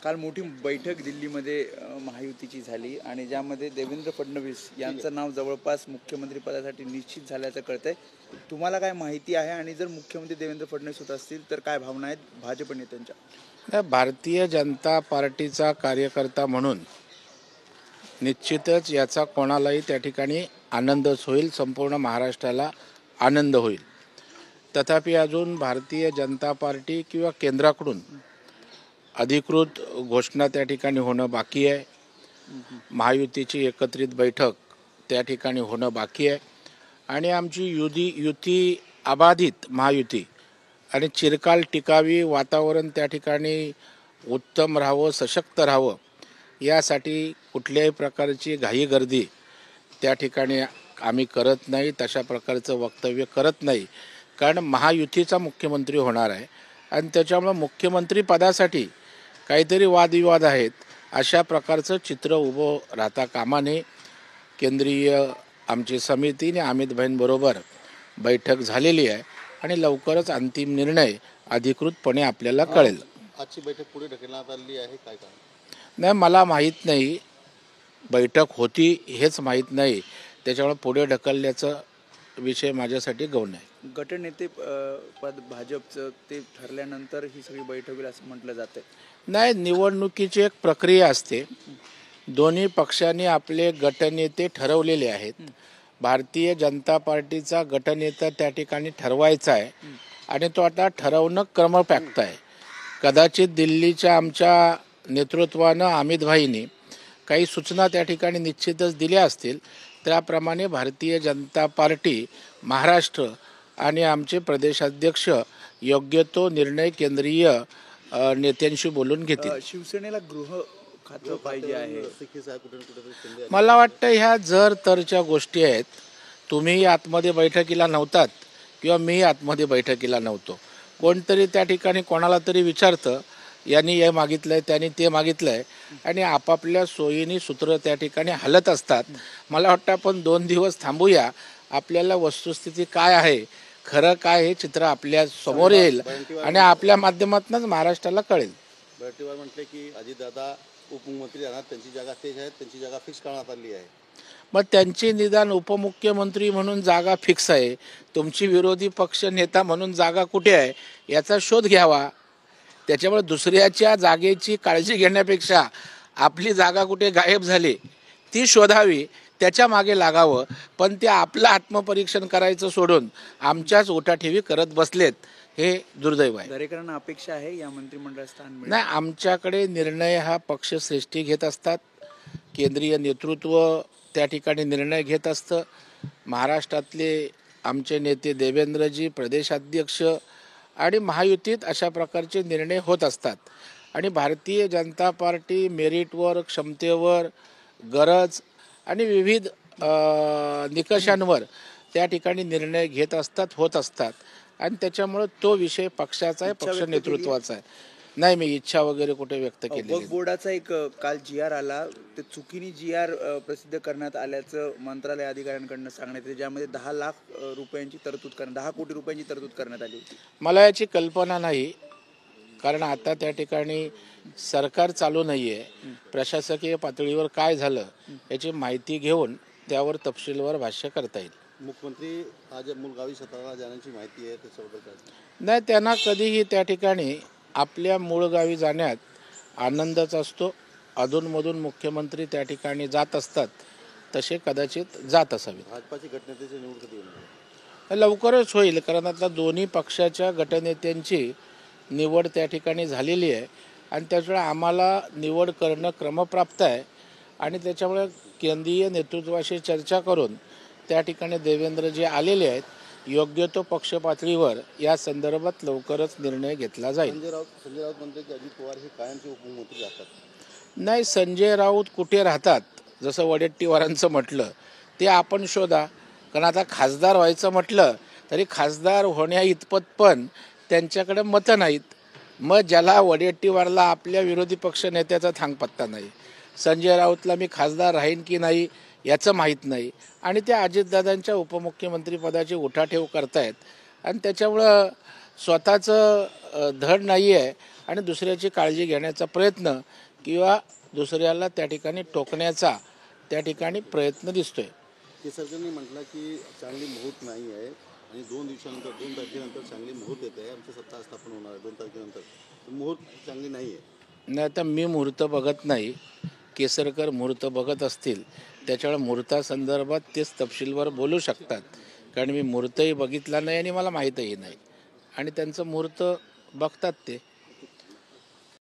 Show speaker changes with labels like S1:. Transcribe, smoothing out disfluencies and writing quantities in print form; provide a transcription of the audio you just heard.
S1: काल मोठी बैठक दिल्लीमध्ये महायुतीची झाली आणि ज्यामध्ये देवेंद्र फडणवीस यांचं नाव जवळपास मुख्यमंत्री पदासाठी निश्चित झाल्याचं कळतंय। तुम्हाला काय माहिती आहे आणि जर मुख्यमंत्री देवेंद्र फडणवीस होत असतील तर काय भावना आहेत भाजप नेत्यांच्या?
S2: भारतीय जनता पार्टीचा कार्यकर्ता म्हणून निश्चितच याचा कोणालाही त्या ठिकाणी आनंदच होईल, संपूर्ण महाराष्ट्राला आनंद होईल। तथापि अजून भारतीय जनता पार्टी किंवा केंद्राकडून अधिकृत घोषणा त्या ठिकाणी होणं बाकी आहे। महायुतीची एकत्रित बैठक त्या ठिकाणी होणं बाकी आहे आणि आमची युती अबाधित महायुती आणि चिरकाल टिकावी, वातावरण त्या ठिकाणी उत्तम राहावं, सशक्त राहावं यासाठी कुठल्याही प्रकारची घाईगर्दी त्या ठिकाणी आम्ही करत नाही, तशा प्रकारचं वक्तव्य करत नाही। कारण महायुतीचा मुख्यमंत्री होणार आहे आणि त्याच्यामुळे मुख्यमंत्री पदासाठी काहीतरी वादविवाद आहेत अशा प्रकारचं चित्र उभं राहता कामा नये। केंद्रीय आमची समितीने अमित भाईंबरोबर बैठक झालेली आहे आणि लवकरच अंतिम निर्णय अधिकृतपणे आपल्याला कळेल।
S3: आजची बैठक पुढे ढकलण्यात आली आहे काय कारण?
S2: नाही, मला माहीत नाही, बैठक होती हेच माहीत नाही, त्याच्यामुळे पुढे ढकलल्याचा विषय माझ्यासाठी गौण आहे।
S1: गटनेते पद भाजपचं ते ठरल्यानंतर ही सगळी बैठक होईल असं म्हटलं जातं।
S2: नाही, निवडणुकीची एक प्रक्रिया असते, दोन्ही पक्षांनी आपले गटनेते ठरवलेले आहेत। भारतीय जनता पार्टीचा गटनेता त्या ठिकाणी ठरवायचा आहे आणि तो आता ठरवणं क्रमप्राप्त आहे। कदाचित दिल्लीच्या आमच्या नेतृत्वानं अमित भाईंनी काही सूचना त्या ठिकाणी निश्चितच दिल्या असतील, त्याप्रमाणे भारतीय जनता पार्टी महाराष्ट्र आणि आमचे प्रदेशाध्यक्ष योग्य तो निर्णय केंद्रीय नेत्यांशी बोलून घेतील।
S1: शिवसेनेला गृह खातं पाहिजे आहे।
S2: मला वाटतं ह्या जर तरच्या गोष्टी आहेत। तुम्ही आतमध्ये बैठकीला नव्हतात किंवा मी आतमध्ये बैठकीला नव्हतो, कोणतरी त्या ठिकाणी कोणाला तरी विचारतं, यांनी हे मागितलंय त्यांनी ते मागितलंय आणि आपापल्या सोयीने सूत्र त्या ठिकाणी हलत असतात। मला वाटतं आपण 2 दिवस थांबूया, आपल्याला वस्तुस्थिती काय आहे, खरं काय हे चित्र आपल्या समोर येईल आणि आपल्या माध्यमातूनच महाराष्ट्राला कळेल।
S3: बळटीवार म्हटले की अजितदादा उपमुख्यमंत्री राहणार, त्यांची जागा तेच आहे, त्यांची जागा फिक्स करण्यात आली आहे।
S2: मग त्यांची निदान उपमुख्यमंत्री म्हणून जागा फिक्स आहे, तुमची विरोधी पक्ष नेता म्हणून जागा कुठे आहे याचा शोध घ्यावा। त्याच्यामुळे दुसऱ्याच्या जागेची काळजी घेण्यापेक्षा आपली जागा कुठे गायब झाली ती शोधावी, त्याच्या मागे लागावं। पण ते आपलं आत्मपरीक्षण करायचं सोडून आमच्याच ओटाठेवी करत बसलेत, हे दुर्दैव आहे।
S1: दरेकरांना अपेक्षा आहे या मंत्रिमंडळात स्थान मिळेल?
S2: नाही, आमच्याकडे निर्णय हा पक्षश्रेष्ठी घेत असतात, केंद्रीय नेतृत्व त्या ठिकाणी निर्णय घेत असतं। महाराष्ट्रातले आमचे नेते देवेंद्रजी, प्रदेशाध्यक्ष आणि महायुतीत अशा प्रकारचे निर्णय होत असतात आणि भारतीय जनता पार्टी मेरिटवर, क्षमतेवर, गरज आणि विविध निकषांवर त्या ठिकाणी निर्णय घेत असतात, होत असतात आणि त्याच्यामुळे तो विषय पक्षाचा आहे, पक्ष नेतृत्वाचा आहे। नाही, मी इच्छा वगैरे कुठे व्यक्त केली नाही।
S1: बोर्डाचा एक काल GR आला, ते चुकीने GR प्रसिद्ध करण्यात आल्याचं मंत्रालय अधिकाऱ्यांकडून सांगण्यात येते, ज्यामध्ये 10 लाख रुपयांची तरतूद 10 कोटी रुपयांची तरतूद करण्यात आली होती।
S2: मला याची कल्पना नाही, कारण आता त्या ठिकाणी सरकार चालू नाही आहे। प्रशासकीय पातळीवर काय झालं याची माहिती घेऊन त्यावर तपशीलवार भाष्य करता येईल।
S3: मुख्यमंत्री आज मूळगावी सातारा जाण्याची माहिती आहे, त्याच्याबद्दल काय?
S2: नाही, त्यांना कधीही त्या ठिकाणी आपल्या मूळ गावी जाण्यात आनंदच असतो। अधूनमधून मुख्यमंत्री त्या ठिकाणी जात असतात, तसे कदाचित जात असावे।
S3: भाजपाची गटनेत्याची निवड कधी होणार?
S2: लवकरच होईल, कारण आता दोन्ही पक्षाच्या गटनेत्यांची निवड त्या ठिकाणी झालेली आहे आणि त्याच्यामुळे आम्हाला निवड करणं क्रमप्राप्त आहे आणि त्याच्यामुळे केंद्रीय नेतृत्वाशी चर्चा करून त्या ठिकाणी देवेंद्रजी आलेले आहेत। योग्य तो पक्ष पातळीवर या संदर्भात लवकरच निर्णय घेतला जाईल।
S3: संजय राऊत म्हणते की अजित पवार हे कायमचे उपमुख्यमंत्री राहतात।
S2: नाही, संजय राऊत कुठे राहतात जसं वडेट्टीवारांचं म्हटलं ते आपण शोधा, कारण आता खासदार व्हायचं म्हटलं तरी खासदार होण्या इतपत पण त्यांच्याकडे मतं नाहीत। मग ज्याला वडेट्टीवारला आपल्या विरोधी पक्ष नेत्याचा थांगपत्ता नाही, संजय राऊतला मी खासदार राहीन की नाही याचं माहीत नाही आणि त्या अजितदादांच्या उपमुख्यमंत्रीपदाची उठाठेव करतायत आणि त्याच्यामुळं स्वतःचं धड नाही आहे आणि दुसऱ्याची काळजी घेण्याचा प्रयत्न किंवा दुसऱ्याला त्या ठिकाणी टोकण्याचा त्या ठिकाणी प्रयत्न दिसतोय.
S3: केसरकरांनी म्हटलं की चांगली मुहूर्त नाही आहे आणि 2 दिवसानंतर 2 तारखेनंतर चांगली मुहूर्त येत आहे, आमची सत्ता स्थापन होणार आहे 2 तारखेनंतर. तर मुहूर्त चांगली नाही आहे.
S2: नाही, आता मी मुहूर्त बघत नाही, केसरकर मुहूर्त बघत असतील त्याच्यामुळे मुहूर्तासंदर्भात तेच तपशीलवार बोलू शकतात, कारण मी मुहूर्तही बघितला नाही आणि मला माहीतही नाही आणि त्यांचं मुहूर्त बघतात ते.